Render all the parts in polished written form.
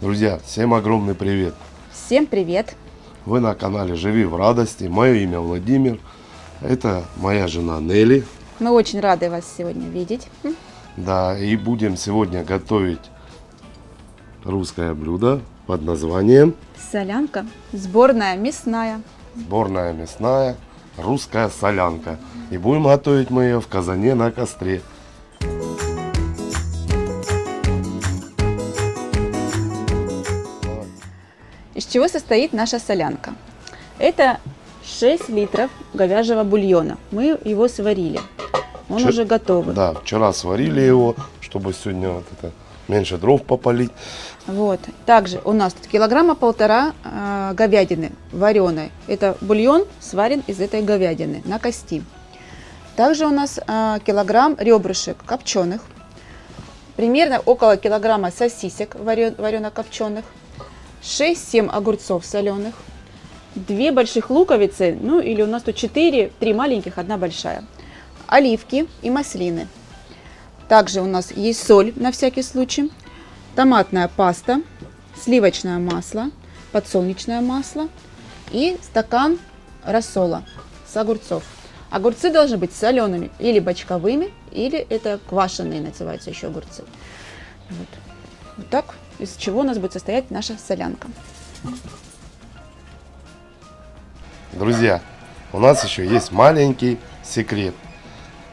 Друзья, всем огромный привет! Всем привет! Вы на канале Живи в радости. Мое имя Владимир. Это моя жена Нелли. Мы очень рады вас сегодня видеть. Да, и будем сегодня готовить русское блюдо под названием Солянка, сборная мясная. сборная мясная русская солянка. И будем готовить мы ее в казане на костре. Из чего состоит наша солянка? Это 6 литров говяжьего бульона. Мы его сварили. Он уже готовый. Да, вчера сварили его, чтобы сегодня вот это меньше дров попалить. Вот. Также у нас тут килограмма полтора говядины вареной. Это бульон сварен из этой говядины на кости. Также у нас килограмм ребрышек копченых. Примерно около килограмма сосисек варено-копченых. 6-7 огурцов соленых. 2 больших луковицы, ну или у нас тут 4, 3 маленьких, 1 большая. Оливки и маслины. Также у нас есть соль на всякий случай. Томатная паста, сливочное масло, подсолнечное масло и стакан рассола с огурцов. Огурцы должны быть солеными или бочковыми, или это квашеные называются еще огурцы. Вот так, из чего у нас будет состоять наша солянка. Друзья, у нас еще есть маленький секрет,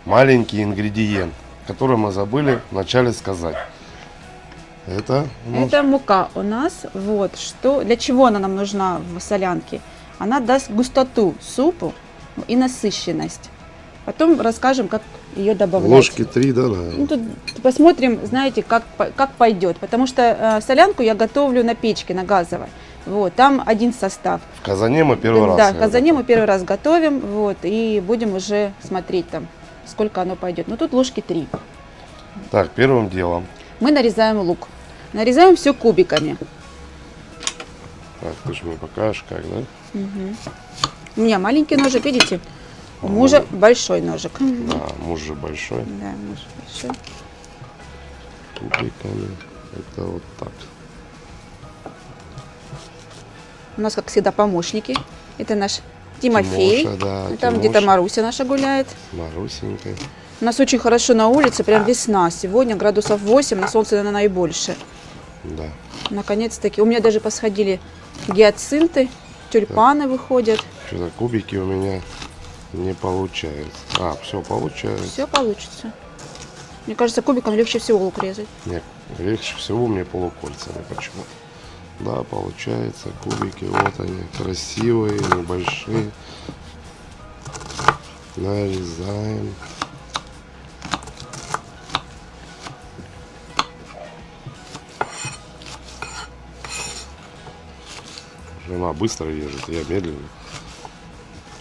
маленький ингредиент, который мы забыли вначале сказать. Это мука у нас. Вот что, для чего она нам нужна в солянке? Она даст густоту супу и насыщенность. Потом расскажем, как ее добавлять. Ложки 3, да, наверное. Ну, тут посмотрим, знаете, как пойдет. Потому что солянку я готовлю на печке, на газовой. Вот, там один состав. В казане мы первый раз. Да, в казане мы первый раз готовим. Вот, и будем уже смотреть там, сколько оно пойдет. Но тут ложки 3. Так, первым делом. Мы нарезаем лук. Нарезаем все кубиками. Так, ты же мне покажешь, как, да? Угу. У меня маленький ножик, видите? У мужа большой ножик. Да, муж же большой. Да, муж большой. Кубиками. Это вот так. У нас, как всегда, помощники. Это наш Тимофей. Тимоша, да, И там Тимоша. где-то Маруся наша гуляет. Марусенька. У нас очень хорошо на улице, прям весна. Сегодня градусов 8, на солнце, наверное, и больше. Да. Наконец-таки. У меня даже посходили гиацинты, тюльпаны выходят. Что-то кубики у меня не получается. А, все получается. Все получится. Мне кажется, кубиком легче всего лук резать. Нет, легче всего мне полукольцами почему-то. Да, получается, кубики, вот они, красивые, небольшие. Нарезаем. Жена быстро режет, я медленно.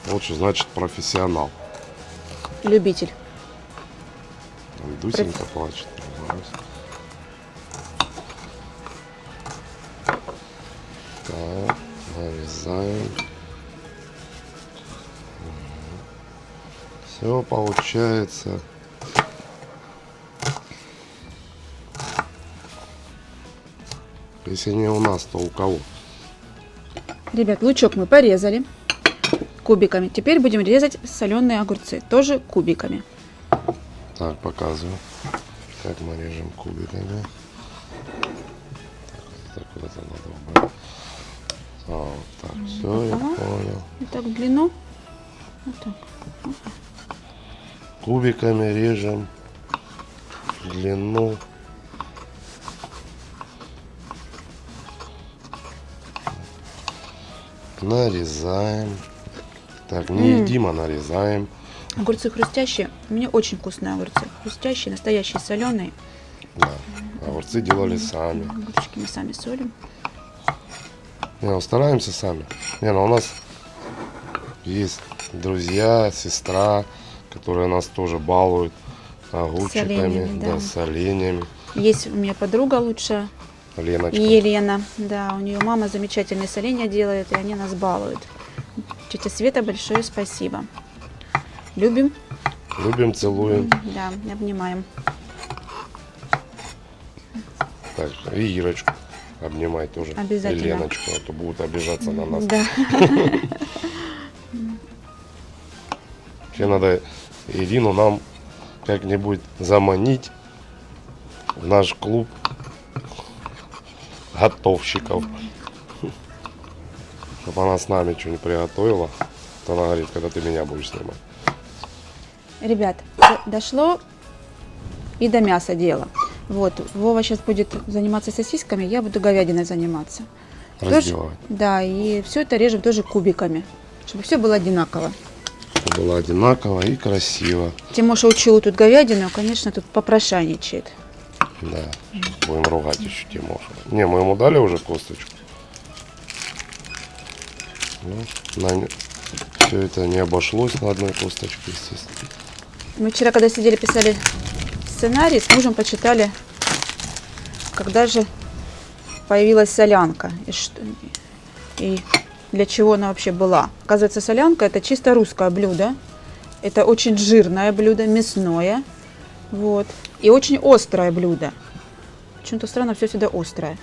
Вот что значит профессионал. Любитель. Там Дусенька плачет. Так, нарезаем. Все получается. Если не у нас, то у кого? Ребят, лучок мы порезали кубиками. Теперь будем резать соленые огурцы, тоже кубиками. Так, показываю, как мы режем кубиками. Так вот это надо убрать. Вот так, все, я понял. Вот так в длину. Вот так. Кубиками режем в длину. Нарезаем. Так, не едим, а нарезаем. Огурцы хрустящие. У меня очень вкусные огурцы. Хрустящие, настоящие, соленые. Да, огурцы делали сами. Огурчики мы сами солим. Не, ну, стараемся сами. Не, ну у нас есть друзья, сестра, которые нас тоже балуют огурчиками, Соленьями, да. да, соленьями. Есть у меня подруга лучшая, Леночка. Елена. Да, у нее мама замечательные соленья делает, и они нас балуют. Тетя Света, большое спасибо. Любим. Любим, целуем. Да, обнимаем. Так, и Ирочку обнимай тоже. Обязательно. И Леночку, а то будут обижаться на нас. Да. Вообще надо Ирину нам как-нибудь заманить в наш клуб готовщиков. Чтобы она с нами что-нибудь приготовила. То она говорит, когда ты меня будешь снимать. Ребят, дошло и до мяса дело. Вот, Вова сейчас будет заниматься сосисками, я буду говядиной заниматься. Тоже- Разделывать. да, и все это режем тоже кубиками, чтобы все было одинаково. Чтобы было одинаково и красиво. Тимоша учил тут говядину, конечно, тут попрошайничает. Да. Будем ругать еще Тимошу. Не, мы ему дали уже косточку. Ну, все это не обошлось на одной косточке, естественно. Мы вчера, когда сидели, писали сценарий, с мужем почитали, когда же появилась солянка и для чего она вообще была. Оказывается, солянка – это чисто русское блюдо. Это очень жирное блюдо, мясное. Вот. И очень острое блюдо. Почему-то странно, все всегда острое.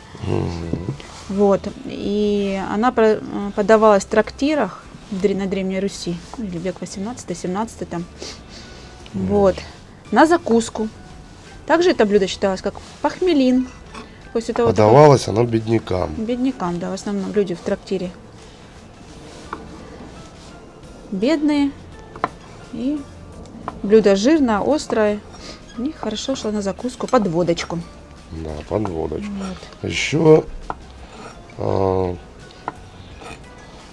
Вот. И она подавалась в трактирах на Древней Руси, ну, или век 18-17 там. Вот. На закуску. Также это блюдо считалось как похмелин. После того, Подавалось оно беднякам. беднякам, да, в основном люди в трактире бедные. И блюдо жирное, острое. И хорошо шло на закуску под водочку. Да, под водочку. Вот. Еще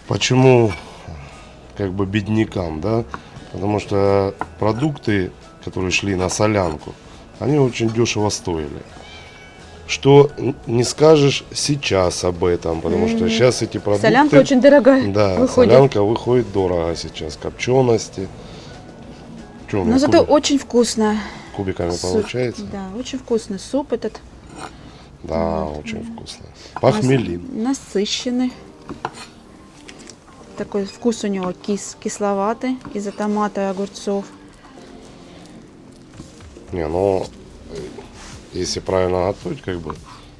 почему как бы беднякам, да? Потому что продукты, которые шли на солянку, они очень дешево стоили. Что не скажешь сейчас об этом, потому что сейчас эти продукты... Солянка очень дорогая Да, выходит. солянка выходит дорого сейчас. Копчености. Что у меня Но зато кубик- очень вкусно. кубиками Суп. получается? Да, очень вкусный суп этот. Да, очень вкусно. Похмелин. Насыщенный. Такой вкус у него кисловатый из-за томата и огурцов. Не, ну, если правильно готовить, как бы,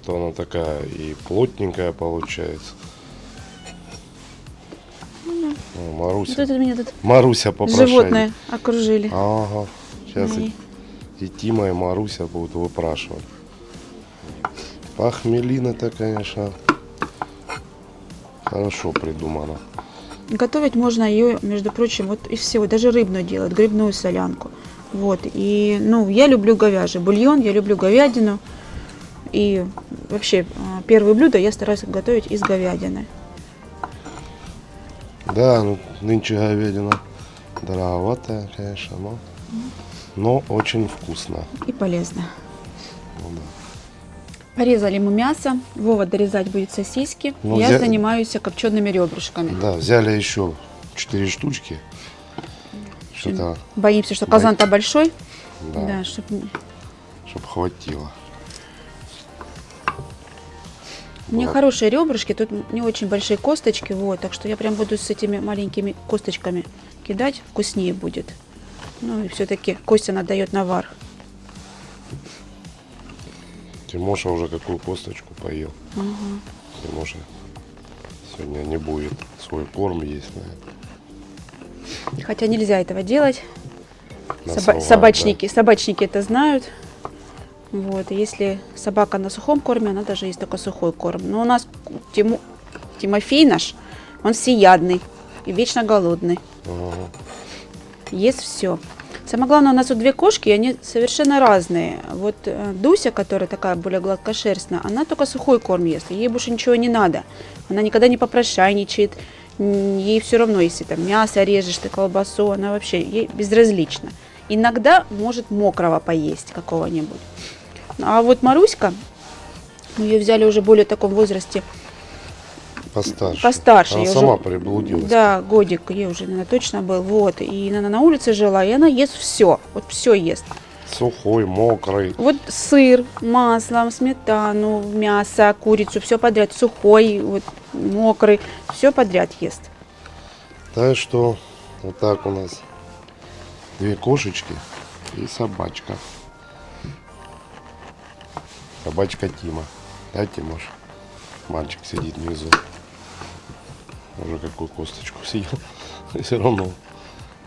то она такая и плотненькая получается. О, Вот Маруся. это меня тут Маруся попрошайник. животные окружили. Ага. Сейчас Мои. и Тима, и Маруся будут выпрашивать. Похмелин это, конечно, хорошо придумано. Готовить можно ее, между прочим, вот из всего, даже рыбную делать, грибную солянку. Вот, и, ну, я люблю говяжий бульон, я люблю говядину. И вообще, первое блюдо я стараюсь готовить из говядины. Да, ну, нынче говядина дороговатая, конечно, но очень вкусно. И полезно. Ну, да. Порезали мы мясо, Вова дорезать будет сосиски, Ну, я взя- занимаюсь копчеными ребрышками. Да, взяли еще 4 штучки. Что-то, Боимся, что казан-то большой, да, да, чтобы чтобы хватило. у меня Вот. хорошие ребрышки, тут не очень большие косточки, вот, так что я прям буду с этими маленькими косточками кидать, вкуснее будет. Ну и все-таки кость она дает навар. Тимоша уже какую косточку поел. Ага. Тимоша сегодня не будет свой корм есть, наверное. Хотя нельзя этого делать. Насовать, Собачники это знают. Вот, и если собака на сухом корме, она даже есть только сухой корм. Но у нас Тимофей наш, он всеядный и вечно голодный. Да. Ага. Ест все. Самое главное, у нас тут две кошки, и они совершенно разные. Вот Дуся, которая такая более гладкошерстная, она только сухой корм ест, ей больше ничего не надо. Она никогда не попрошайничает, ей все равно, если там мясо режешь, ты колбасу, она вообще ей безразлична. Иногда может мокрого поесть какого-нибудь. А вот Маруська, мы ее взяли уже в более таком возрасте, постарше. Она Я сама уже- приблудилась. Да, годик ей уже, наверное, точно был. Вот. И она на улице жила, и она ест все. Вот все ест. Сухой, мокрый. Вот сыр, масло, сметану, мясо, курицу, все подряд. Сухой, вот, мокрый, все подряд ест. Так что вот так у нас две кошечки и собачка. Собачка Тима. Да, Тимош? Мальчик сидит внизу. Уже какую косточку съел. Все равно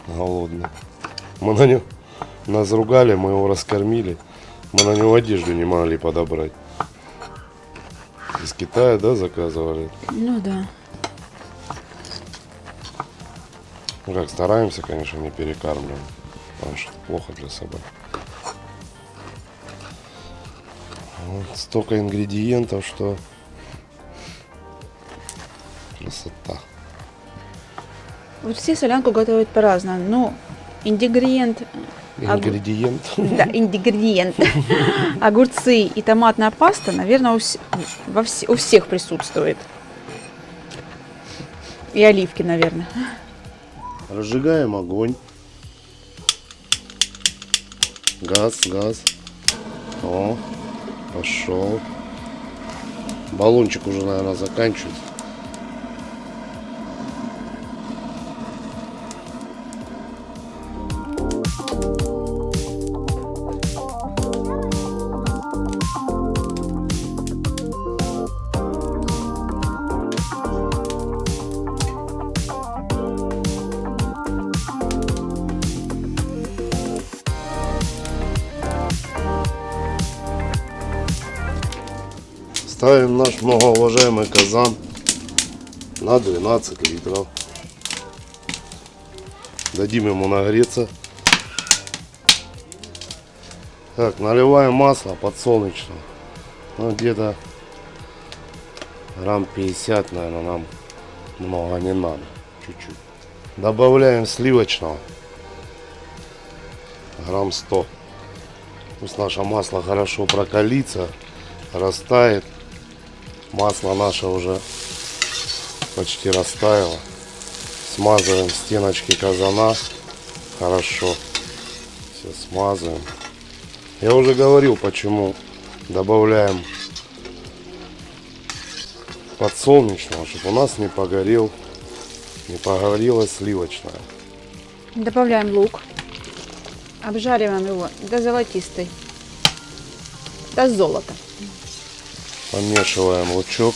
голодный. Мы на него, нас ругали, мы его раскормили. Мы на него одежду не могли подобрать. Из Китая, да, заказывали? Ну да. Ну как, стараемся, конечно, не перекармливаем. Потому что плохо для собак. Вот столько ингредиентов, что красота. Вот все солянку готовят по-разному. Ну, ингредиент... Ингредиент. Да, ингредиент. Огурцы и томатная паста, наверное, у всех присутствует. И оливки, наверное. Разжигаем огонь. Газ. О, пошел. Баллончик уже, наверное, заканчивается. Ставим наш многоуважаемый казан на 12 литров. Дадим ему нагреться. Так, наливаем масло подсолнечное. Ну, где-то грамм 50, наверное, нам много не надо. Чуть-чуть. Добавляем сливочного. Грамм 100. Пусть наше масло хорошо прокалится, растает. Масло наше уже почти растаяло. Смазываем стеночки казана. Хорошо. Все смазываем. Я уже говорил, почему добавляем подсолнечного, чтобы у нас не погорело сливочное. Добавляем лук. Обжариваем его до золотистой. До золота. Помешиваем лучок.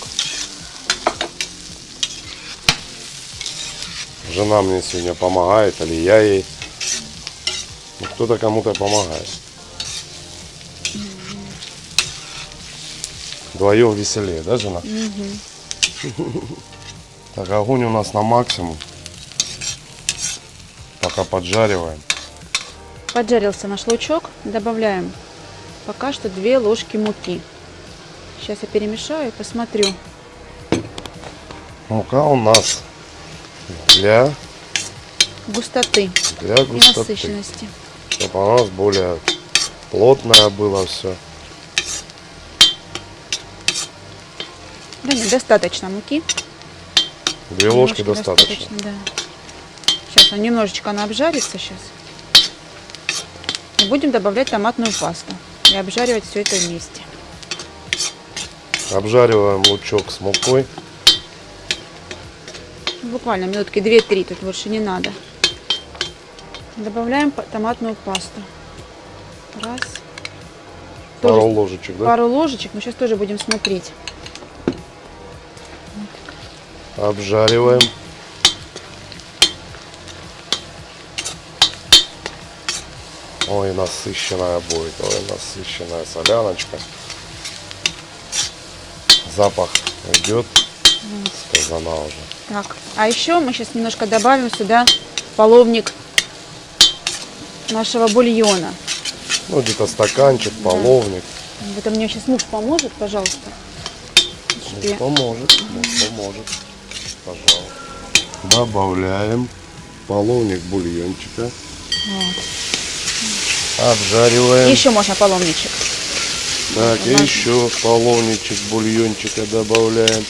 Жена мне сегодня помогает, или я ей. Ну, кто-то кому-то помогает. Вдвоем веселее, да, жена? Так, огонь у нас на максимум. Пока поджариваем. Поджарился наш лучок. Добавляем пока что 2 ложки муки. Сейчас я перемешаю и посмотрю. Мука у нас для Густоты и густоты. насыщенности. Чтобы у нас более плотное было все. Да нет, достаточно муки. 2 ложки достаточно. Да. Сейчас он немножечко она обжарится сейчас. И будем добавлять томатную пасту. И обжаривать все это вместе. Обжариваем лучок с мукой. Буквально минутки 2-3, тут больше не надо. Добавляем томатную пасту. Раз. Пару Тоже ложечек, да? пару ложечек, мы сейчас тоже будем смотреть. Обжариваем. Ой, насыщенная будет. Ой, насыщенная соляночка. Запах идет с казана уже. Так, а еще мы сейчас немножко добавим сюда половник нашего бульона. Ну, где-то стаканчик, половник. Это мне сейчас муж поможет, пожалуйста. Чтобы я- Поможет, поможет. Пожалуйста. Добавляем половник бульончика. Вот. Обжариваем. И еще можно половничек. Так, и еще половничек бульончика добавляем.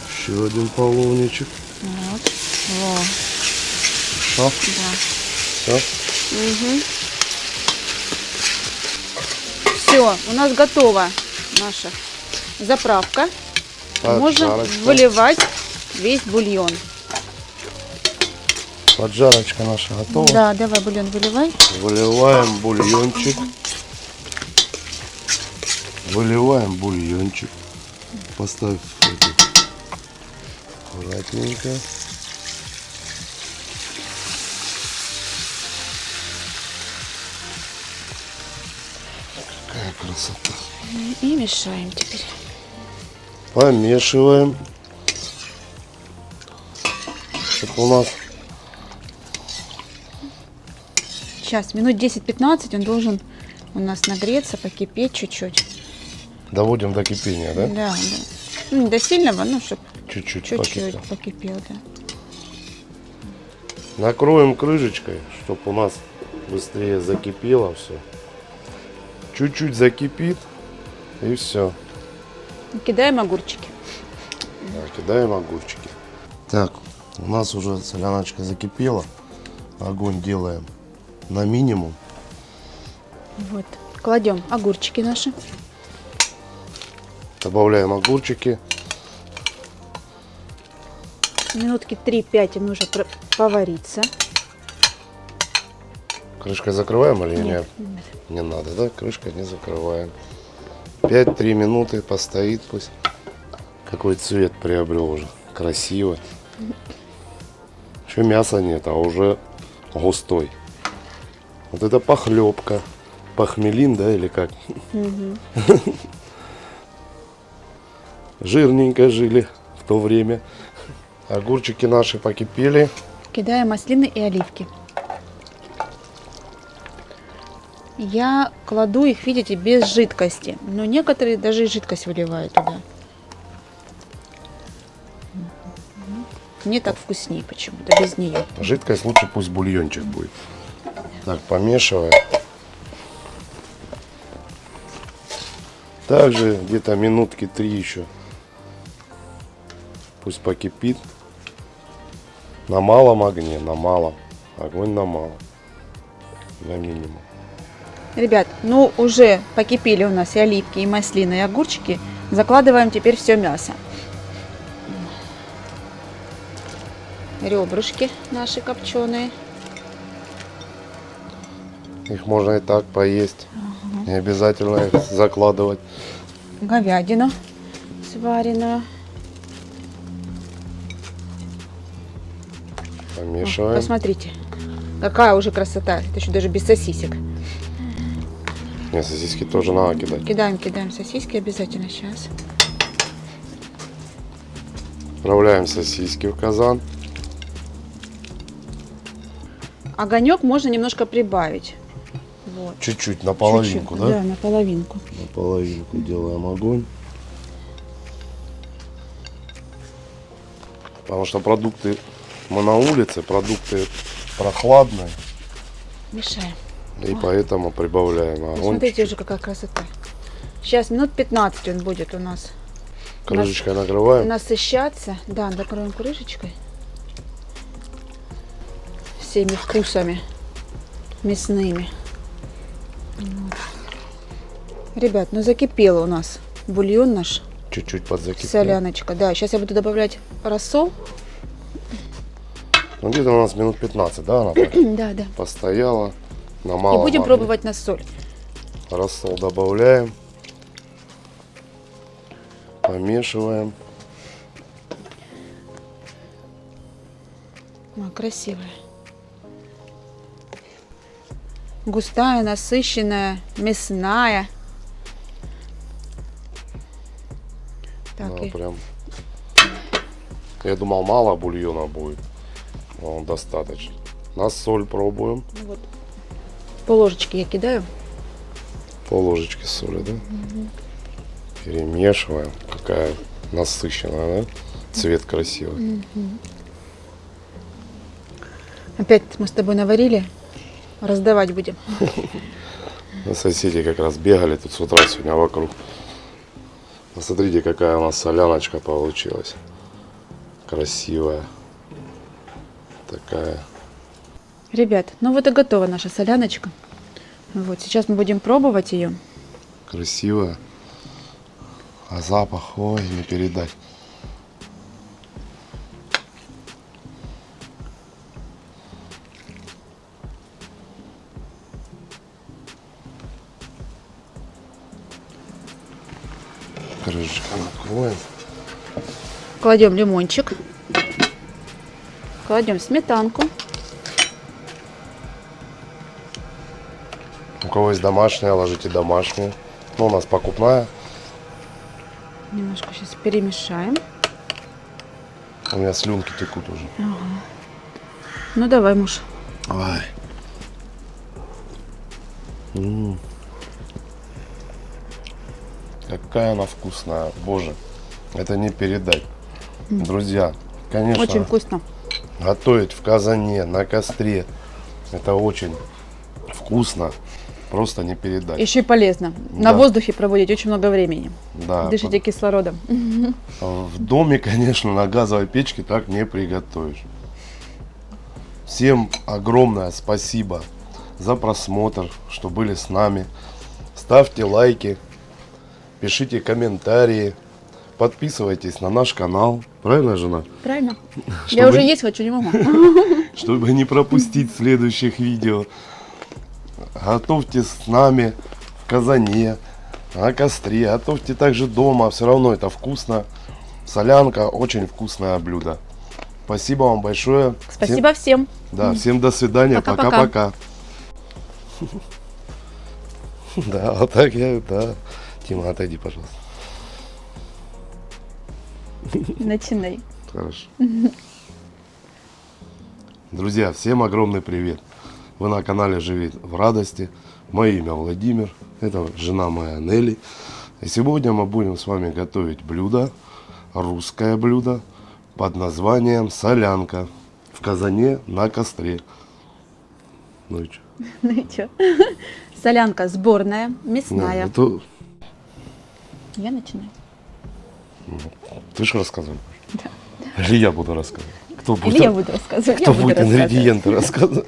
Еще один половничек. Вот. Во. Все? Да. Все? Все, у нас готова наша заправка. Можем Поджарочка. выливать весь бульон. Поджарочка наша готова. Да, давай бульон выливай. Выливаем бульончик. Выливаем бульончик. Поставь это аккуратненько. Какая красота. И мешаем теперь. Помешиваем. Чтобы у нас Сейчас, минут 10-15 он должен у нас нагреться, покипеть чуть-чуть. доводим до кипения, да? Да, да. Ну, не до сильного, ну, чтобы Чуть-чуть чуть-чуть покипел. покипел, да. Накроем крышечкой, чтобы у нас быстрее закипело все. Чуть-чуть закипит и все. Кидаем огурчики. Кидаем огурчики. Так, у нас уже соляночка закипела. Огонь делаем на минимум. Вот. Кладем огурчики наши. Добавляем огурчики. Минутки 3-5 им нужно повариться. Крышкой закрываем или нет? Нет. Не надо, да? Крышкой не закрываем. 5-3 минуты постоит пусть. Какой цвет приобрел уже. Красиво. Еще мяса нет, а уже густой. Вот это похлебка. Похмелин, да, или как? Жирненько жили в то время. Огурчики наши покипели. Кидаем маслины и оливки. Я кладу их, видите, без жидкости. Но некоторые даже и жидкость выливают туда. Мне так вкуснее почему-то, без нее. Жидкость лучше пусть бульончик будет. Так, помешиваем. Также где-то минутки 3 еще. Пусть покипит. На малом огне, на малом. Огонь на малом. На минимум. Ребят, ну уже покипели у нас и оливки, и маслины, и огурчики. Закладываем теперь все мясо. Ребрышки наши копченые. Их можно и так поесть. Не обязательно их закладывать. Говядину сваренную. Помешиваем. Посмотрите, какая уже красота. Это еще даже без сосисек. Не, сосиски тоже надо кидать. Кидаем сосиски обязательно сейчас. Отправляем сосиски в казан. Огонек можно немножко прибавить. Вот. Чуть-чуть, на половинку, Чуть-чуть, да? Да, на половинку. На половинку делаем огонь. Потому что продукты мы на улице, продукты прохладные. Мешаем. И поэтому прибавляем огонь. Посмотрите уже, какая красота. Сейчас минут 15 он будет у нас Крышечкой накрываем. насыщаться. Да, закроем крышечкой. Всеми вкусами мясными. Вот. Ребят, ну закипел у нас бульон наш. Чуть-чуть подзакипел. Соляночка. Да, сейчас я буду добавлять рассол. Ну, где-то у нас минут 15, да, она так Да, да. постояла. На И малом будем огне. пробовать на соль. Рассол добавляем. Помешиваем. О, красивая. Густая, насыщенная, мясная. Так, Да, и прям. Я думал, мало бульона будет. Но достаточно. На соль пробуем. ну вот, пол ложечки я кидаю. Пол ложечки соли, да? Перемешиваем. Какая насыщенная, да? Цвет красивый. Опять мы с тобой наварили. Раздавать будем. Соседи как раз бегали тут с утра сегодня вокруг. Посмотрите, какая у нас соляночка получилась. Красивая. Такая. Ребят, ну вот и готова наша соляночка. Вот, сейчас мы будем пробовать ее. Красивая. А запах, ой, не передать. крышечку откроем. Кладем лимончик. Кладем сметанку. У кого есть домашняя, ложите домашнюю. Ну, у нас покупная. Немножко сейчас перемешаем. У меня слюнки текут уже. Ну давай, муж. Ай. Какая она вкусная, боже, это не передать. Друзья, конечно, Очень вкусно. готовить в казане, на костре, это очень вкусно, просто не передать. Еще и полезно. Да. На воздухе проводить очень много времени. Да, Дышите кислородом. в доме, конечно, на газовой печке так не приготовишь. Всем огромное спасибо за просмотр, что были с нами. Ставьте лайки, пишите комментарии, подписывайтесь на наш канал. Правильно, жена? Правильно. Чтобы- Я уже есть хочу, не могу. Чтобы не пропустить следующих видео. Готовьте с нами в казане, на костре. Готовьте также дома. Все равно это вкусно. Солянка очень вкусное блюдо. Спасибо вам большое. Спасибо всем. Да, всем до свидания. Пока-пока. Пока-пока. Да, вот так я, да. Тима, отойди, пожалуйста. Начинай. Хорошо. Друзья, всем огромный привет. Вы на канале «Живи в радости». Мое имя Владимир. Это жена моя Нелли. И сегодня мы будем с вами готовить блюдо, русское блюдо под названием солянка в казане на костре. Ну и что? Ну и чё? Солянка сборная, мясная. Я начинаю. Ты же рассказывай. Или я буду рассказывать? Кто будет, Или я буду рассказывать. кто Я буду будет рассказывать. ингредиенты рассказывать?